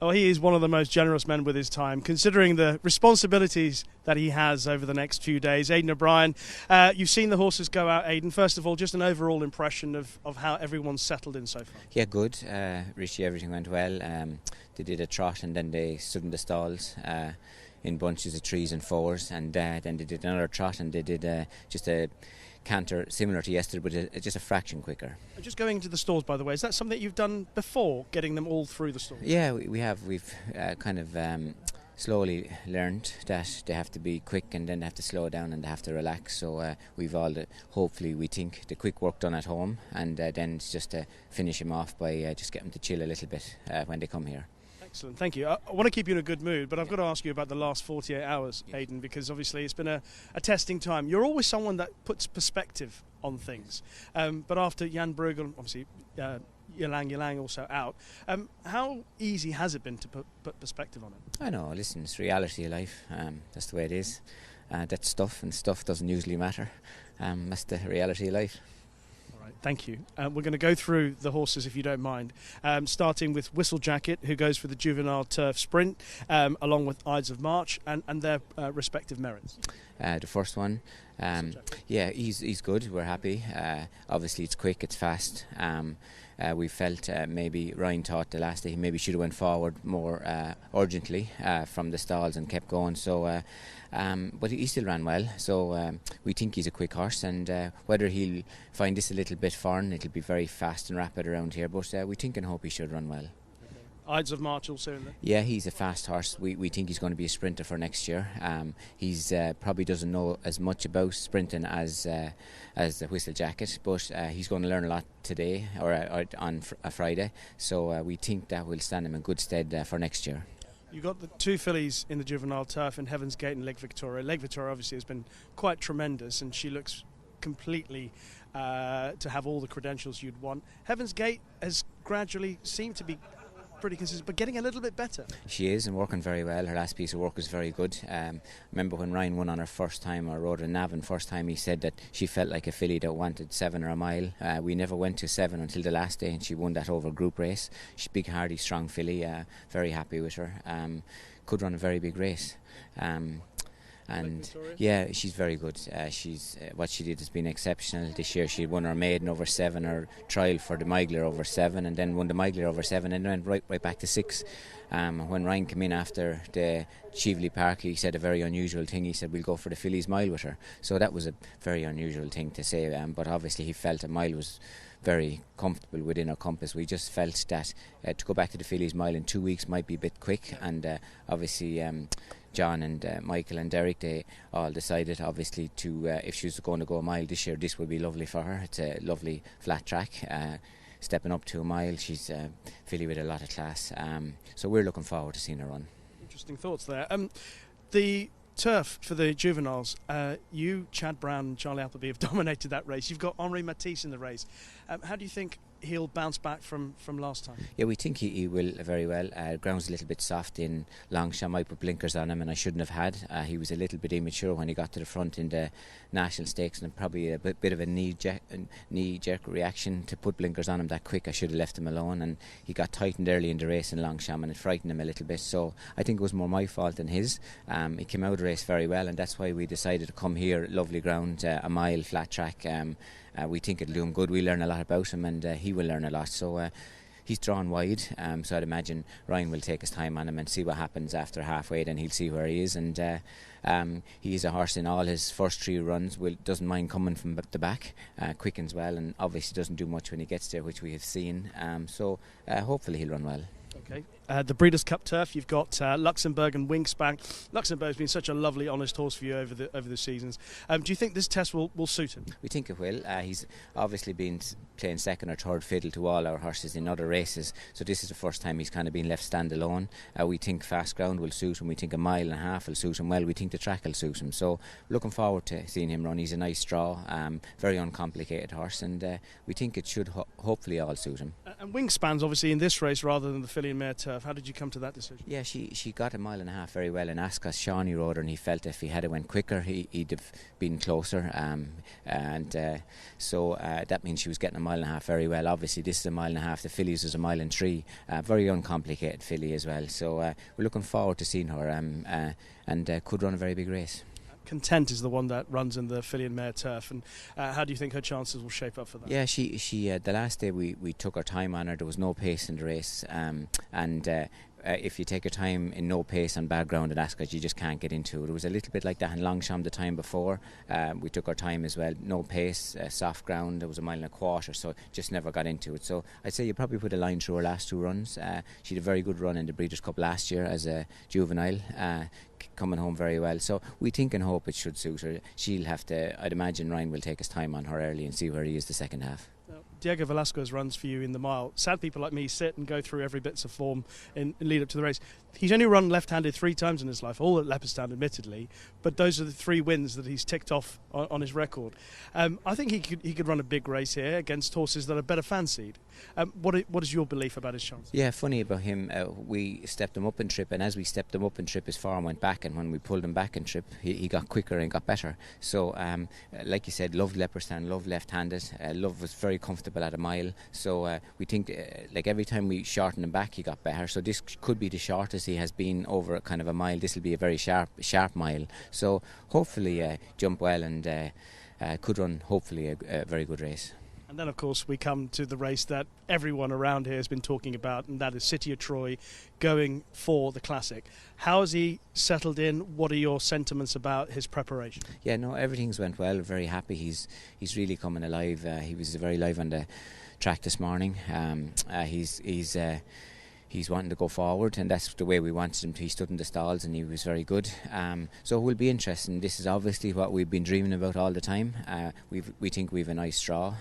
Oh, he is one of the most generous men with his time, considering the responsibilities that he has over the next few days. Aidan O'Brien, you've seen the horses go out, Aidan. First of all, just an overall impression of how everyone's settled in so far. Yeah, good. Rishi, everything went well. They did a trot and then they stood in the stalls in bunches of 3s and 4s, and then they did another trot and they did just a canter similar to yesterday, but just a fraction quicker. Just going into the stalls, by the way, is that something that you've done before, getting them all through the stalls? Yeah, we have. We've kind of slowly learned that they have to be quick and then they have to slow down and they have to relax. So we've all, hopefully, we think the quick work done at home, and then it's just to finish them off by just getting them to chill a little bit when they come here. Excellent, thank you. I want to keep you in a good mood, but I've got to ask you about the last 48 hours, Aidan, because obviously it's been a testing time. You're always someone that puts perspective on things. But after Jan Brueghel, obviously Ylang also out, how easy has it been to put perspective on it? I know, listen, it's reality of life. That's the way it is. That's stuff, and stuff doesn't usually matter. That's the reality of life. Thank you. We're going to go through the horses, if you don't mind, starting with Whistlejacket, who goes for the Juvenile Turf Sprint, along with Ides of March and their respective merits. The first one, yeah, he's good. We're happy. Obviously, it's quick, it's fast. We felt maybe Ryan thought the last day he maybe should have went forward more urgently from the stalls and kept going. So, but he still ran well. So we think he's a quick horse, and whether he'll find this a little bit foreign, it'll be very fast and rapid around here. But we think and hope he should run well. Ides of March also in there? Yeah, he's a fast horse. We think he's going to be a sprinter for next year. He's probably doesn't know as much about sprinting as the Whistlejacket, but he's going to learn a lot today or on a Friday. So we think that will stand him in good stead for next year. You've got the two fillies in the Juvenile Turf in Heaven's Gate and Lake Victoria. Lake Victoria obviously has been quite tremendous, and she looks completely to have all the credentials you'd want. Heaven's Gate has gradually seemed to be pretty consistent, but getting a little bit better. She is, and working very well. Her last piece of work was very good. Remember when Ryan won on her first time, or rode in Navan first time, he said that she felt like a filly that wanted 7 or a mile. We never went to 7 until the last day, and she won that over group race. She's big, hardy, strong filly. Very happy with her. Could run a very big race. And yeah, she's very good. She's what she did has been exceptional this year. She won her maiden over 7, her trial for the Migler over 7, and then won the Migler over 7, and went right back to 6. When Ryan came in after the Cheveley Park, he said a very unusual thing. He said, we'll go for the Fillies mile with her. So that was a very unusual thing to say, but obviously he felt a mile was very comfortable within our compass. We just felt that to go back to the Fillies mile in 2 weeks might be a bit quick, and obviously John and Michael and Derek, they all decided obviously to if she was going to go a mile this year, this would be lovely for her. It's a lovely flat track, stepping up to a mile. She's a filly with a lot of class, so we're looking forward to seeing her run. Interesting thoughts there. The turf for the juveniles, you, Chad Brown and Charlie Appleby have dominated that race. You've got Henri Matisse in the race. How do you think he'll bounce back from last time? Yeah, we think he will very well. Ground's a little bit soft in Longchamp. I put blinkers on him and I shouldn't have had. He was a little bit immature when he got to the front in the National Stakes, and probably a bit of a knee-jerk reaction to put blinkers on him that quick. I should have left him alone, and he got tightened early in the race in Longchamp and it frightened him a little bit. So I think it was more my fault than his. He came out of the race very well, and that's why we decided to come here. Lovely ground, a mile, flat track. We think it'll do him good. We learn a lot about him, and he will learn a lot. So he's drawn wide, so I'd imagine Ryan will take his time on him and see what happens after halfway. Then he'll see where he is, and he's a horse in all his first 3 runs. Doesn't mind coming from the back, quickens well, and obviously doesn't do much when he gets there, which we have seen. So hopefully he'll run well. Okay. The Breeders' Cup turf, you've got Luxembourg and Wingspan. Luxembourg's been such a lovely, honest horse for you over the seasons. Do you think this test will suit him? We think it will. He's obviously been playing second or third fiddle to all our horses in other races, so this is the first time he's kind of been left standalone. We think fast ground will suit him. We think a mile and a half will suit him well. We think the track will suit him. So looking forward to seeing him run. He's a nice draw, very uncomplicated horse, and we think it should hopefully all suit him. And Wingspan's obviously in this race rather than the Filly and Mare turf. How did you come to that decision? Yeah, she got a mile and a half very well in Ascot. Shawnee rode her, and he felt if he had went quicker, he'd have been closer. So that means she was getting a mile mile and a half very well. Obviously this is a mile and a half, the Fillies is a mile and 3, very uncomplicated filly as well, so we're looking forward to seeing her, and could run a very big race. Content is the one that runs in the filly and mare turf, and how do you think her chances will shape up for that? Yeah, she the last day we took our time on her. There was no pace in the race, and if you take your time in no pace on bad ground at Ascot, you just can't get into it. It was a little bit like that in Longchamp the time before. We took our time as well, no pace, soft ground. There was a mile and a quarter, so just never got into it. So I'd say you probably put a line through her last 2 runs. She had a very good run in the Breeders' Cup last year as a juvenile, coming home very well. So we think and hope it should suit her. She'll have to, I'd imagine Ryan will take his time on her early and see where he is the second half. Diego Velazquez runs for you in the mile. Sad people like me sit and go through every bits of form in lead up to the race. He's only run left-handed 3 times in his life, all at Leopardstown admittedly, but those are the 3 wins that he's ticked off on his record. I think he could run a big race here against horses that are better fancied. What is your belief about his chances? Yeah, funny about him, we stepped him up in trip, and as we stepped him up in trip his form went back, and when we pulled him back in trip he got quicker and got better. So like you said, loved Leopardstown, loved left-handed, was very comfortable at a mile, so we think like every time we shortened him back he got better, so this could be the shortest he has been over kind of a mile. This will be a very sharp mile, so hopefully jump well and could run hopefully a very good race. And then of course we come to the race that everyone around here has been talking about, and that is City of Troy going for the Classic. How has he settled in? What are your sentiments about his preparation? Yeah, no, everything's went well. Very happy. He's really coming alive. He was very live on the track this morning. He's wanting to go forward, and that's the way we wanted him to. He stood in the stalls and he was very good. So it will be interesting. This is obviously what we've been dreaming about all the time. We think we've a nice draw.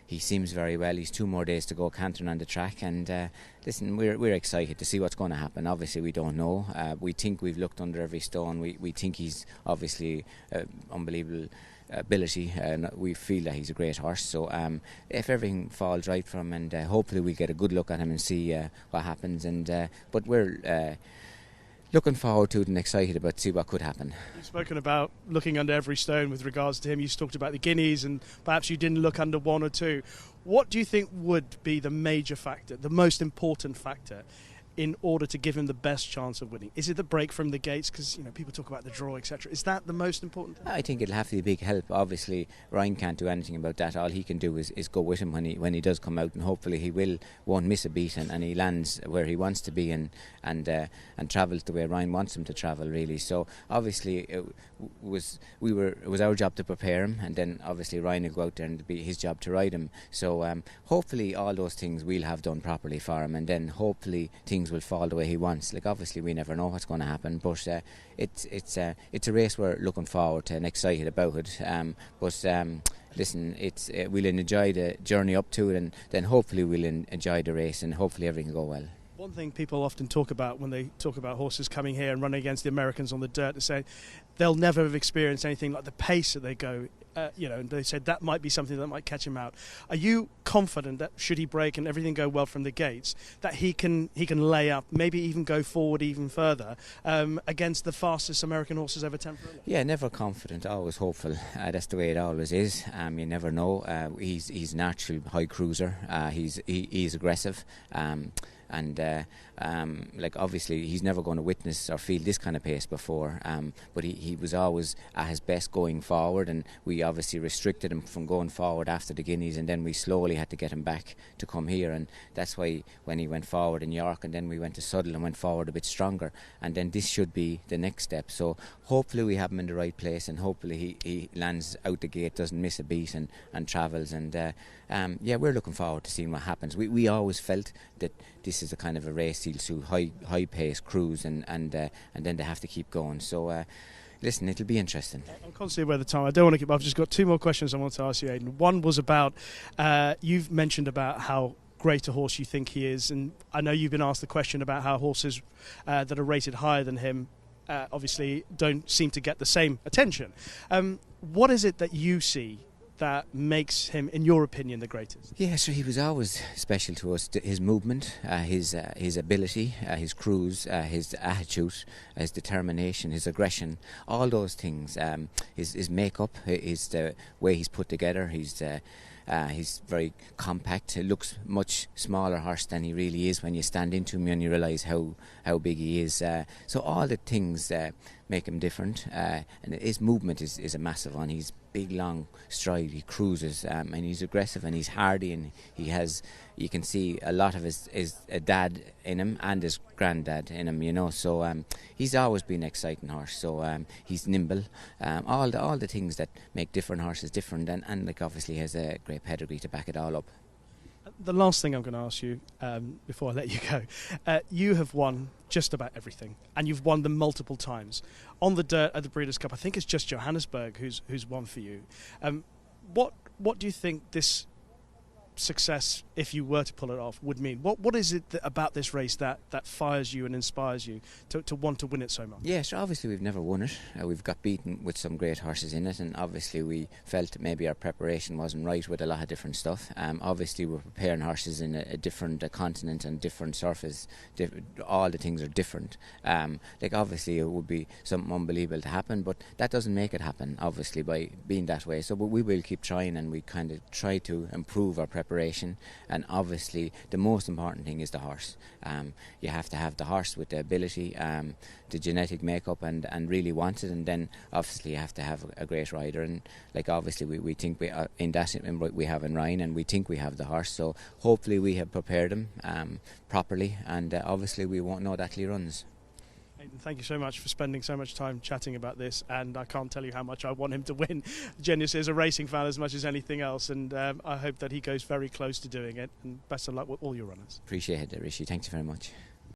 He seems very well. He's 2 more days to go cantering on the track, and listen, we're excited to see what's going to happen. Obviously we don't know. We think we've looked under every stone. We think he's obviously unbelievable ability, and we feel that he's a great horse, so if everything falls right for him, and hopefully we'll get a good look at him and see what happens, and but we're looking forward to it and excited about see what could happen. You've spoken about looking under every stone with regards to him. You talked about the guineas, and perhaps you didn't look under 1 or 2. What do you think would be the major factor, the most important factor, in order to give him the best chance of winning? Is it the break from the gates? Because people talk about the draw, etc. Is that the most important thing? I think it'll have to be a big help. Obviously Ryan can't do anything about that. All he can do is go with him when he does come out, and hopefully he won't miss a beat, and he lands where he wants to be, and travels the way Ryan wants him to travel, really. So obviously it was our job to prepare him, and then obviously Ryan will go out there and it'll be his job to ride him. So hopefully all those things we'll have done properly for him, and then hopefully things will fall the way he wants. Like, obviously we never know what's going to happen, but it's a race we're looking forward to and excited about it. Listen, we'll enjoy the journey up to it, and then hopefully we'll enjoy the race, and hopefully everything will go well. One thing people often talk about when they talk about horses coming here and running against the Americans on the dirt is say they'll never have experienced anything like the pace that they go. And they said that might be something that might catch him out. Are you confident that should he break and everything go well from the gates, that he can lay up, maybe even go forward even further against the fastest American horses ever temporarily? Yeah, never confident, always hopeful. That's the way it always is. You never know. He's natural high cruiser. He's aggressive. Like, obviously he's never going to witness or feel this kind of pace before, but he was always at his best going forward, and we obviously restricted him from going forward after the guineas, and then we slowly had to get him back to come here, and that's why when he went forward in York, and then we went to Suddle and went forward a bit stronger, and then this should be the next step. So hopefully we have him in the right place, and hopefully he lands out the gate, doesn't miss a beat, and travels, and we're looking forward to seeing what happens. We always felt that this is a kind of a race he'll suit, high pace cruise, and then they have to keep going. So listen, it'll be interesting. I'm constantly aware of the time. I don't want to keep. I've just got 2 more questions I want to ask you, Aidan. One was about you've mentioned about how great a horse you think he is, and I know you've been asked the question about how horses that are rated higher than him obviously don't seem to get the same attention. What is it that you see that makes him, in your opinion, the greatest? Yeah, so he was always special to us. His movement, his ability, his cruise, his attitude, his determination, his aggression, all those things. His makeup, the way he's put together, He's very compact. He looks much smaller horse than he really is when you stand into him and you realise how big he is. So all the things make him different, and his movement is a massive one. He's big, long stride. He cruises, and he's aggressive and he's hardy, and he has. You can see a lot of his dad in him and his granddad in him, you know. So he's always been an exciting horse. So he's nimble. All the things that make different horses different, and like obviously has a great pedigree to back it all up. The last thing I'm going to ask you before I let you go, you have won just about everything, and you've won them multiple times. On the dirt at the Breeders' Cup, I think it's just Johannesburg who's won for you. What do you think this success, if you were to pull it off, would mean? What is it about this race that fires you and inspires you to want to win it so much? Yeah, so obviously we've never won it. We've got beaten with some great horses in it, and obviously we felt that maybe our preparation wasn't right with a lot of different stuff. Obviously we're preparing horses in a different continent and different surface. All the things are different. Like obviously it would be something unbelievable to happen, but that doesn't make it happen, obviously, by being that way. So but we will keep trying, and we kind of try to improve our preparation. And obviously the most important thing is the horse. You have to have the horse with the ability, the genetic makeup, and really want it, and then obviously you have to have a great rider. And like obviously we think we have in Ryan, and we think we have the horse, so hopefully we have prepared him properly, and obviously we won't know that till he runs. Thank you so much for spending so much time chatting about this, and I can't tell you how much I want him to win. Genuinely is a racing fan as much as anything else, and I hope that he goes very close to doing it, and best of luck with all your runners. Appreciate it, Rishi. Thanks very much.